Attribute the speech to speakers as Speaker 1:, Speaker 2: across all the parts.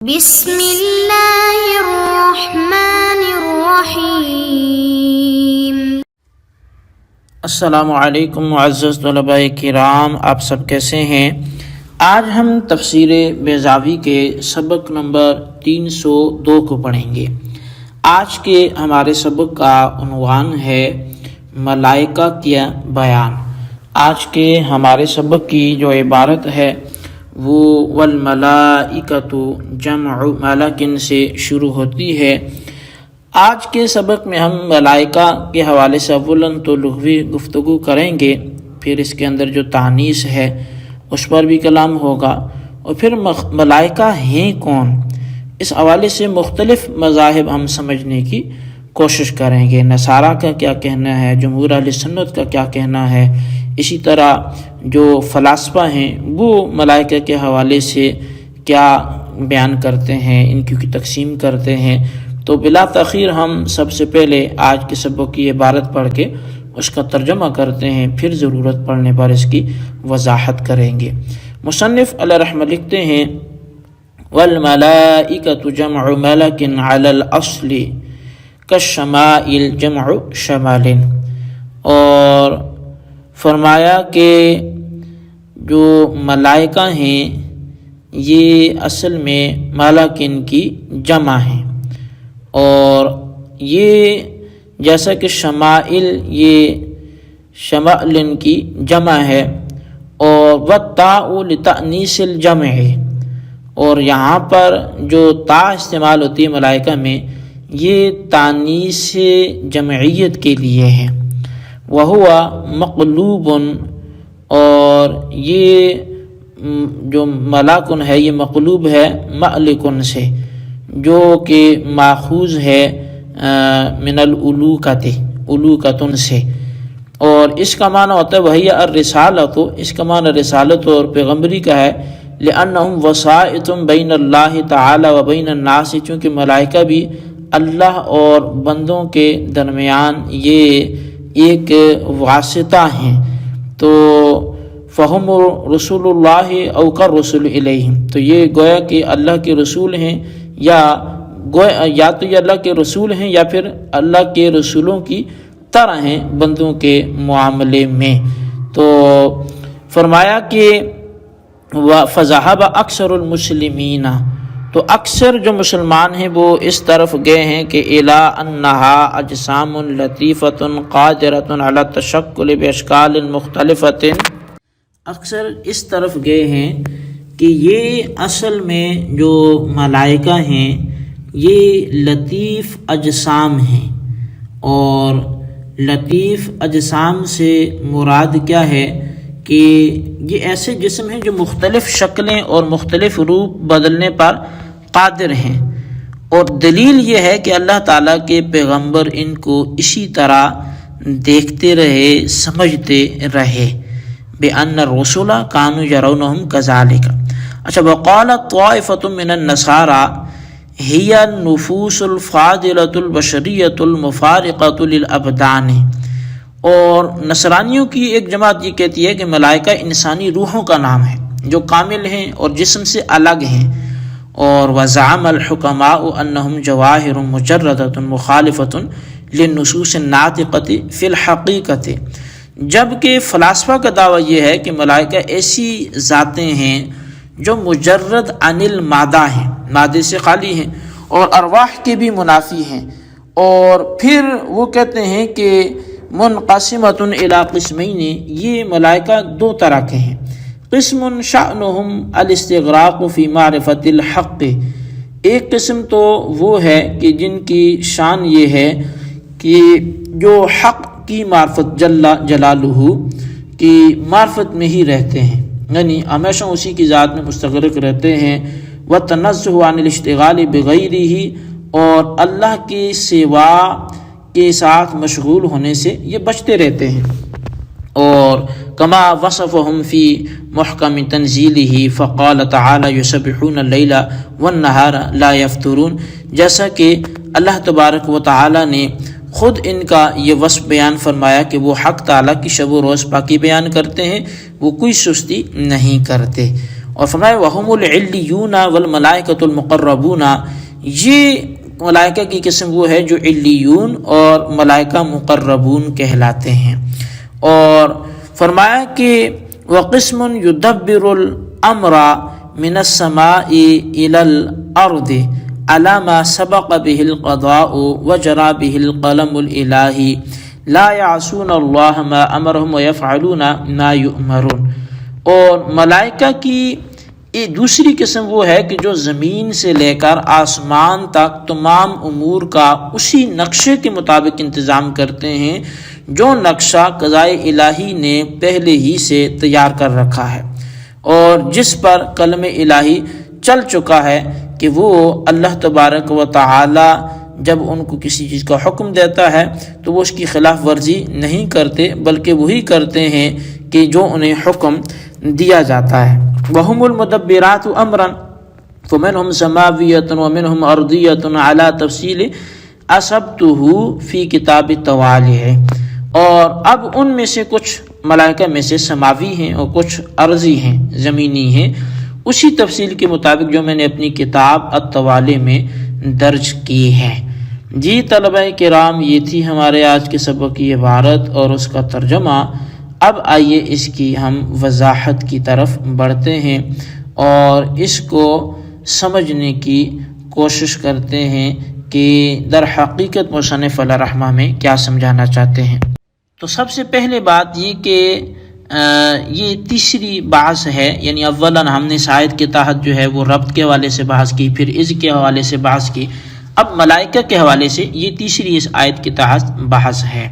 Speaker 1: بسم اللہ الرحمن الرحیم۔
Speaker 2: السلام علیکم معزز طلباء کرام، آپ سب کیسے ہیں؟ آج ہم تفسیر بیضاوی کے سبق نمبر 302 کو پڑھیں گے۔ آج کے ہمارے سبق کا عنوان ہے ملائکہ کا بیان۔ آج کے ہمارے سبق کی جو عبارت ہے وہ والملائکۃ جمع ملکن سے شروع ہوتی ہے۔ آج کے سبق میں ہم ملائکہ کے حوالے سے اولاً تو لغوی گفتگو کریں گے، پھر اس کے اندر جو تانیث ہے اس پر بھی کلام ہوگا، اور پھر ملائکہ ہیں کون، اس حوالے سے مختلف مذاہب ہم سمجھنے کی کوشش کریں گے۔ نصارہ کا کیا کہنا ہے، جمہور اہل سنت کا کیا کہنا ہے، اسی طرح جو فلاسفہ ہیں وہ ملائکہ کے حوالے سے کیا بیان کرتے ہیں، ان کی تقسیم کرتے ہیں۔ تو بلا تاخیر ہم سب سے پہلے آج کے سبق کی عبارت پڑھ کے اس کا ترجمہ کرتے ہیں، پھر ضرورت پڑنے پر اس کی وضاحت کریں گے۔ مصنف علیہ رحمہ لکھتے ہیں والملائکۃ جمع ملک علی الاصل کالشمائل جمع شمال، اور فرمایا کہ جو ملائکہ ہیں یہ اصل میں ملکن کی جمع ہیں، اور یہ جیسا کہ شمائل یہ شمائلن کی جمع ہے، اور والتاء لتأنیث الجمع، اور یہاں پر جو تا استعمال ہوتی ہے ملائکہ میں یہ تانیث جمعیت کے لیے ہے۔ وہو مقلوب، اور یہ جو ملکن ہے یہ مقلوب ہے ملکن سے، جو کہ ماخوذ ہے من الالوکۃ، الوکۃن سے، اور اس کا معنی ہوتا ہے وہی الرسالۃ، اس کا معنی رسالت اور پیغمبری کا ہے۔ لأنہم وسائط بین اللہ تعالی و بین الناس، چونکہ ملائکہ بھی اللہ اور بندوں کے درمیان یہ ایک واسطہ ہیں، تو فہم رسول اللہ او کالرسل الیہم، تو یہ گویا کہ اللہ کے رسول ہیں، یا تو یہ اللہ کے رسول ہیں یا پھر اللہ کے رسولوں کی طرح ہیں بندوں کے معاملے میں۔ تو فرمایا کہ فذهب اکثر المسلمین، تو اکثر جو مسلمان ہیں وہ اس طرف گئے ہیں کہ الی انہا اجسام لطیفۃ قادرۃ علی التشکل باشکال مختلفۃ، اکثر اس طرف گئے ہیں کہ یہ اصل میں جو ملائکہ ہیں یہ لطیف اجسام ہیں، اور لطیف اجسام سے مراد کیا ہے کہ یہ ایسے جسم ہیں جو مختلف شکلیں اور مختلف روپ بدلنے پر قادر ہیں، اور دلیل یہ ہے کہ اللہ تعالیٰ کے پیغمبر ان کو اسی طرح دیکھتے رہے، سمجھتے رہے۔ بِأَنَّ الرُّسُلَ كَانُوا يَرَوْنَهُمْ كَذَلِكَ۔ اچھا، وَقَالَتْ طَائِفَةٌ مِّنَ النَّصَارَى هِيَ النُّفُوسُ الْفَاضِلَةُ الْبَشَرِيَّةُ الْمُفَارِقَةُ لِلْأَبْدَانِ، اور نصرانیوں کی ایک جماعت یہ کہتی ہے کہ ملائکہ انسانی روحوں کا نام ہے جو کامل ہیں اور جسم سے الگ ہیں، اور وزعم الحکماء انہم جواہر مجردۃ مخالفۃ للنصوص الناطقۃ فی الحقیقۃ، جبکہ فلاسفہ کا دعویٰ یہ ہے کہ ملائکہ ایسی ذاتیں ہیں جو مجرد عن المادہ ہیں، مادے سے خالی ہیں، اور ارواح کے بھی منافی ہیں، اور پھر وہ کہتے ہیں کہ منقسمۃ الی قسمین، یہ ملائکہ دو طرح کے ہیں۔ قسم شأنہم الاستغراق فی معرفۃ الحق، ایک قسم تو وہ ہے کہ جن کی شان یہ ہے کہ جو حق کی معرفت جل جلالہ کی معرفت میں ہی رہتے ہیں، یعنی ہمیشہ اسی کی ذات میں مستغرق رہتے ہیں۔ وتنزہ عن الاشتغال بغیرہ، اور اللہ کے سوا کے ساتھ مشغول ہونے سے یہ بچتے رہتے ہیں۔ اور کما وصفہم فی محکم تنزیلہ فقال تعالی یسبحون اللیل والنہار لا یفترون، جیسا کہ اللہ تبارک و تعالی نے خود ان کا یہ وصف بیان فرمایا کہ وہ حق تعالیٰ کی شب و روز پاکی بیان کرتے ہیں، وہ کوئی سستی نہیں کرتے۔ اور فرمایا وَهُمُ الْعِلِّيُّونَ وَالْمَلَائِكَةُ الْمُقَرَّبُونَ، یہ ملائکہ کی قسم وہ ہے جو علیون اور ملائکہ مقربون کہلاتے ہیں۔ اور فرمایا کہ وَقِسْمٌ يُدَبِّرُ الْأَمْرَ مِنَ السَّمَاءِ إِلَى الْأَرْضِ عَلَى مَا سَبَقَ بِهِ الْقَضَاءُ وَجَرَى بِهِ الْقَلَمُ الْإِلَٰهِ لَا يَعْصُونَ اللَّهَ مَا أَمَرَهُمْ وَيَفْعَلُونَ مَا يُؤْمَرُونَ۔ اور ملائکہ کی دوسری قسم وہ ہے کہ جو زمین سے لے کر آسمان تک تمام امور کا اسی نقشے کے مطابق انتظام کرتے ہیں جو نقشہ قضائے الہی نے پہلے ہی سے تیار کر رکھا ہے، اور جس پر قلم الہی چل چکا ہے کہ وہ اللہ تبارک و تعالی جب ان کو کسی چیز کا حکم دیتا ہے تو وہ اس کی خلاف ورزی نہیں کرتے، بلکہ وہی کرتے ہیں کہ جو انہیں حکم دیا جاتا ہے۔ وَهُمُ الْمُدَبِّرَاتُ أَمْرًا فَمِنْهُمْ سَمَاوِيَّةٌ وَمِنْهُمْ أَرْضِيَّةٌ عَلَى تَفْصِيلِ أَصَبْتُهُ فِي كِتَابِ الطَّوَالِعِ۔ اور اب ان میں سے کچھ ملائکہ میں سے سماوی ہیں اور کچھ ارضی ہیں، زمینی ہیں، اسی تفصیل کے مطابق جو میں نے اپنی کتاب الطوالع میں درج کی ہے۔ جی طلبہ کرام، یہ تھی ہمارے آج کے سبق کی عبارت اور اس کا ترجمہ۔ اب آئیے اس کی ہم وضاحت کی طرف بڑھتے ہیں اور اس کو سمجھنے کی کوشش کرتے ہیں کہ در حقیقت مصنف علیہ رحمہ میں کیا سمجھانا چاہتے ہیں۔ تو سب سے پہلے بات یہ کہ یہ تیسری بحث ہے، یعنی اولاً ہم نے اس آیت کے تحت جو ہے وہ ربط کے حوالے سے بحث کی، پھر اس کے حوالے سے بحث کی، اب ملائکہ کے حوالے سے یہ تیسری اس آیت کے تحت بحث ہے۔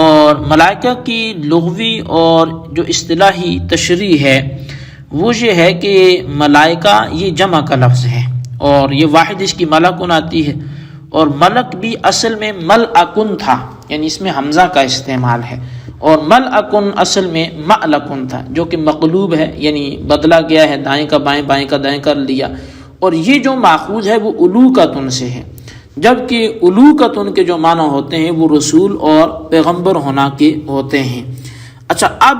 Speaker 2: اور ملائکہ کی لغوی اور جو اصطلاحی تشریح ہے وہ یہ ہے کہ ملائکہ یہ جمع کا لفظ ہے، اور یہ واحد اس کی ملکن آتی ہے، اور ملک بھی اصل میں ملعکن تھا، یعنی اس میں حمزہ کا استعمال ہے، اور ملعکن اصل میں ملکن تھا جو کہ مقلوب ہے، یعنی بدلا گیا ہے، دائیں کا بائیں بائیں کا دائیں کر لیا، اور یہ جو ماخوذ ہے وہ الوکتن سے ہے، جبکہ الوکتن کے جو معنی ہوتے ہیں وہ رسول اور پیغمبر ہونا کے ہوتے ہیں۔ اچھا، اب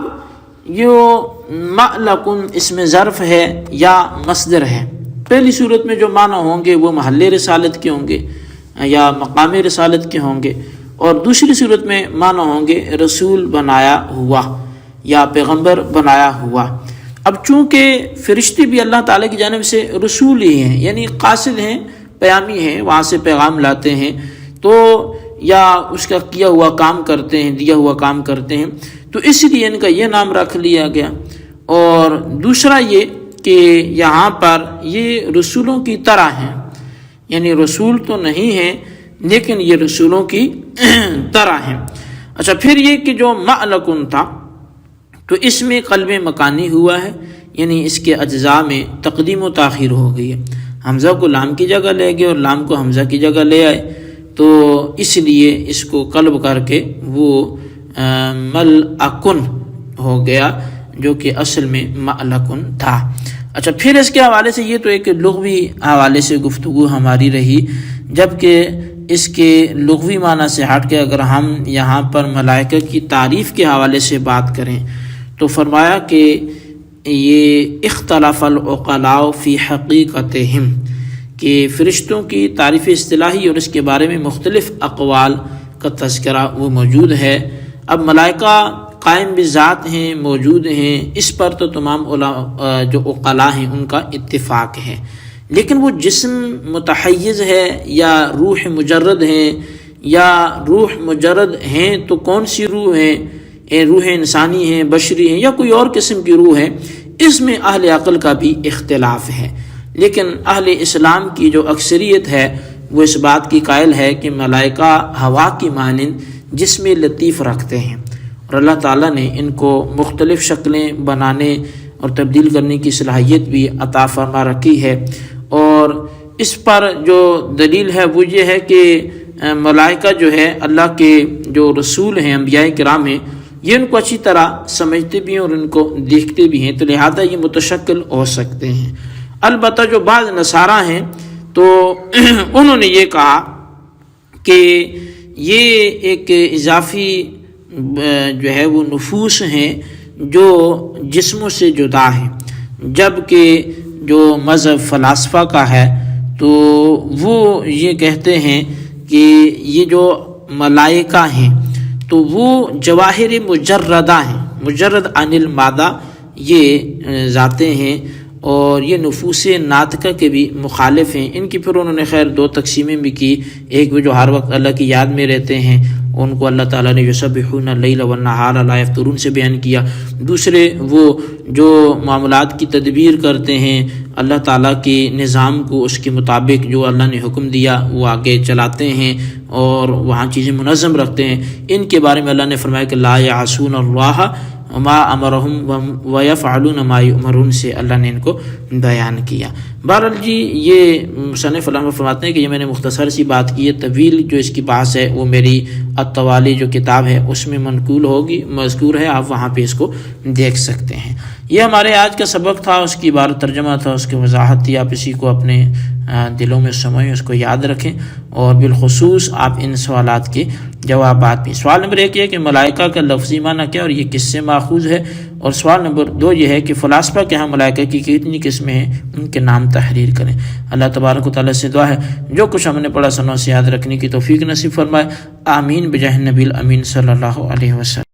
Speaker 2: یہ ملکن اس میں ظرف ہے یا مصدر ہے؟ پہلی صورت میں جو معنی ہوں گے وہ محل رسالت کے ہوں گے یا مقام رسالت کے ہوں گے، اور دوسری صورت میں معنی ہوں گے رسول بنایا ہوا یا پیغمبر بنایا ہوا۔ اب چونکہ فرشتے بھی اللہ تعالیٰ کی جانب سے رسول ہی ہیں، یعنی قاصد ہیں، پیامی ہیں، وہاں سے پیغام لاتے ہیں، تو یا اس کا کیا ہوا کام کرتے ہیں، دیا ہوا کام کرتے ہیں، تو اس لیے ان کا یہ نام رکھ لیا گیا۔ اور دوسرا یہ کہ یہاں پر یہ رسولوں کی طرح ہیں، یعنی رسول تو نہیں ہیں لیکن یہ رسولوں کی طرح ہیں۔ اچھا، پھر یہ کہ جو ملکن تھا تو اس میں قلب مکانی ہوا ہے، یعنی اس کے اجزاء میں تقدیم و تاخیر ہو گئی ہے، حمزہ کو لام کی جگہ لے گئے اور لام کو حمزہ کی جگہ لے آئے، تو اس لیے اس کو قلب کر کے وہ ملعکن ہو گیا جو کہ اصل میں ملکن تھا۔ اچھا، پھر اس کے حوالے سے یہ تو ایک لغوی حوالے سے گفتگو ہماری رہی، جبکہ اس کے لغوی معنی سے ہٹ کے اگر ہم یہاں پر ملائکہ کی تعریف کے حوالے سے بات کریں تو فرمایا کہ یہ اختلاف العقلاء فی حقیقتہم، کہ فرشتوں کی تعریف اصطلاحی اور اس کے بارے میں مختلف اقوال کا تذکرہ وہ موجود ہے۔ اب ملائکہ قائم بذات ہیں، موجود ہیں، اس پر تو تمام جو عقلاء ہیں ان کا اتفاق ہے، لیکن وہ جسم متحیز ہے یا روح مجرد ہیں، یا روح مجرد ہیں تو کون سی روح ہے؟ روح انسانی ہیں، بشری ہیں، یا کوئی اور قسم کی روح ہے؟ اس میں اہل عقل کا بھی اختلاف ہے، لیکن اہل اسلام کی جو اکثریت ہے وہ اس بات کی قائل ہے کہ ملائکہ ہوا کی مانند جسم لطیف رکھتے ہیں، اور اللہ تعالیٰ نے ان کو مختلف شکلیں بنانے اور تبدیل کرنے کی صلاحیت بھی عطا فرما رکھی ہے۔ اور اس پر جو دلیل ہے وہ یہ ہے کہ ملائکہ جو ہے اللہ کے جو رسول ہیں، انبیاء کرام ہیں، یہ ان کو اچھی طرح سمجھتے بھی ہیں اور ان کو دیکھتے بھی ہیں، تو لہذا یہ متشکل ہو سکتے ہیں۔ البتہ جو بعض نصارہ ہیں تو انہوں نے یہ کہا کہ یہ ایک اضافی جو ہے وہ نفوس ہیں جو جسموں سے جدا ہیں، جبکہ جو مذہب فلاسفہ کا ہے تو وہ یہ کہتے ہیں کہ یہ جو ملائکہ ہیں تو وہ جواہر مجردہ ہیں، مجرد عن المادہ یہ ذاتیں ہیں، اور یہ نفوس ناطقہ کے بھی مخالف ہیں۔ ان کی پھر انہوں نے خیر دو تقسیمیں بھی کی، ایک وہ جو ہر وقت اللہ کی یاد میں رہتے ہیں، ان کو اللہ تعالیٰ نے یسبحون اللیل والنہار لا یفترون سے بیان کیا، دوسرے وہ جو معاملات کی تدبیر کرتے ہیں، اللہ تعالیٰ کے نظام کو اس کے مطابق جو اللہ نے حکم دیا وہ آگے چلاتے ہیں اور وہاں چیزیں منظم رکھتے ہیں، ان کے بارے میں اللہ نے فرمایا کہ لا یعصون اللہ ما امرہم ویفعلون ما یؤمرون سے اللہ نے ان کو بیان کیا۔ بہرحال جی یہ مصنف علامہ فرماتے ہیں کہ یہ میں نے مختصر سی بات کی ہے، طویل جو اس کی بحث ہے وہ میری التوالی جو کتاب ہے اس میں منقول ہوگی، مذکور ہے، آپ وہاں پہ اس کو دیکھ سکتے ہیں۔ یہ ہمارے آج کا سبق تھا، اس کی عبارت ترجمہ تھا، اس کی وضاحت تھی، آپ اسی کو اپنے دلوں میں سمجھیں، اس کو یاد رکھیں، اور بالخصوص آپ ان سوالات کے جوابات بھی۔ سوال نمبر 1 یہ کہ ملائکہ کا لفظی معنی کیا اور یہ کس سے ماخوذ ہے، اور سوال نمبر 2 یہ ہے کہ فلاسفہ کے ہاں ملائکہ کی کتنی قسمیں ہیں، ان کے نام تحریر کریں۔ اللہ تبارک و تعالیٰ سے دعا ہے جو کچھ ہم نے پڑھا سنوں سے یاد رکھنے کی توفیق نصیب فرمائے، آمین بجاہ نبی الامین صلی اللہ علیہ وسلم۔